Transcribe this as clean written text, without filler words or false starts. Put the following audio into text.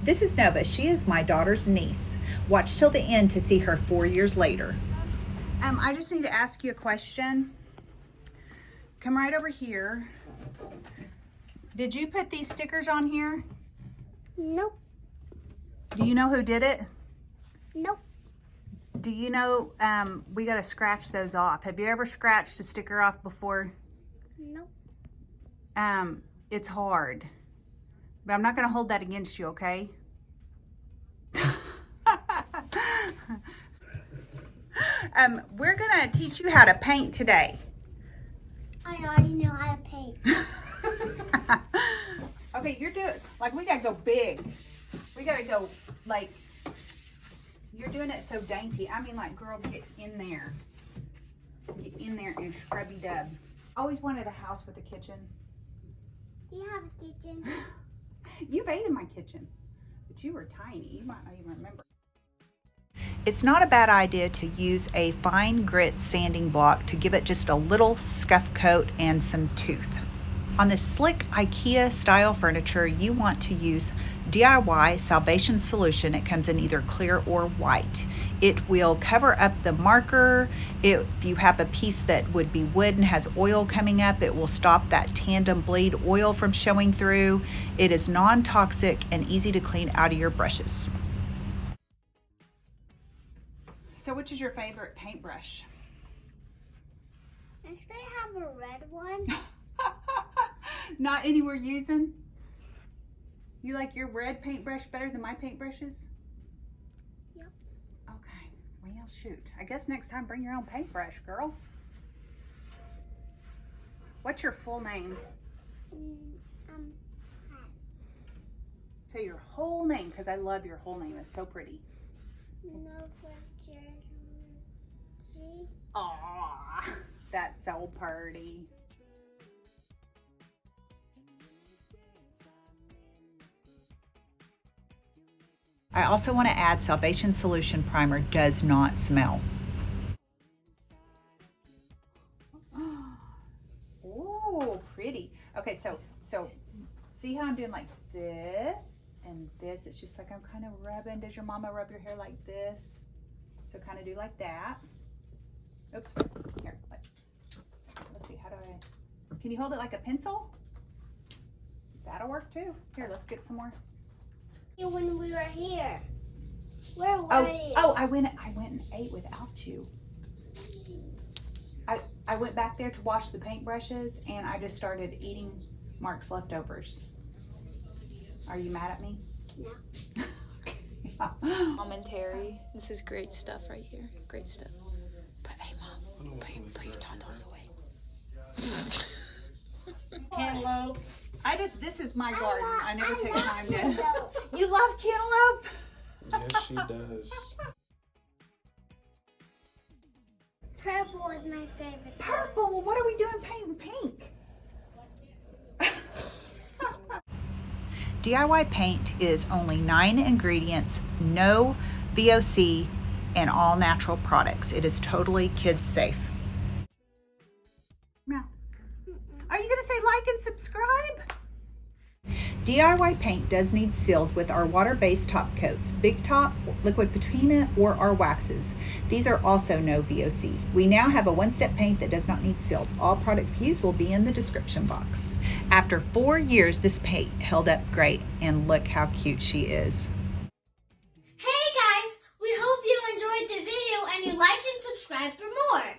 This is Nova. She is my daughter's niece. Watch till the end to see her 4 years later. I just need to ask you a question. Come right over here. Did you put these stickers on here? Nope. Do you know who did it? Nope. Do you know we got to scratch those off? Have you ever scratched a sticker off before? Nope. It's hard. But I'm not going to hold that against you, okay? We're going to teach you how to paint today. I already know how to paint. Okay, you're doing, like, we got to go big. We got to go, like, you're doing it so dainty. I mean, like, girl, get in there. Get in there and scrubby dub. Always wanted a house with a kitchen. You have a kitchen. You've ate in my kitchen, but you were tiny. You might not even remember. It's not a bad idea to use a fine grit sanding block to give it just a little scuff coat and some tooth. On this slick IKEA style furniture, you want to use DIY Salvation Solution. It comes in either clear or white. It will cover up the marker. If you have a piece that would be wood and has oil coming up, it will stop that tandem bleed oil from showing through. It is non-toxic and easy to clean out of your brushes. So which is your favorite paintbrush? Next I have a red one. Not any we're using? You like your red paintbrush better than my paintbrushes? Yep. Okay, well shoot. I guess next time bring your own paintbrush, girl. What's your full name? Say your whole name, because I love your whole name. It's so pretty. Aww, that's so pretty. I also want to add Salvation Solution Primer does not smell. Oh, pretty. Okay, so see how I'm doing like this and this? It's just like I'm kind of rubbing. Does your mama rub your hair like this? So kind of do like that. Oops, here, let's see, how do I, can you hold it like a pencil? That'll work too. Here, let's get some more. When we were here. Where were you? Oh, I went and ate without you. I went back there to wash the paintbrushes and I just started eating Mark's leftovers. Are you mad at me? No. Commentary. This is great stuff right here. Great stuff. But hey, Mom, put your tatas away. Cantaloupe. This is my garden. I never take time to. Cantaloupe. You love cantaloupe? Yes, she does. Purple is my favorite. Purple? Well, what are we doing painting pink? DIY paint is only 9 ingredients, no VOC, and all natural products. It is totally kids safe. Now, are you going to say like and subscribe? DIY paint does need sealed with our water-based top coats, Big Top, Liquid Patina, or our waxes. These are also no VOC. We now have a one-step paint that does not need sealed. All products used will be in the description box. After 4 years, this paint held up great, and look how cute she is. Hey guys, we hope you enjoyed the video and you like and subscribe for more.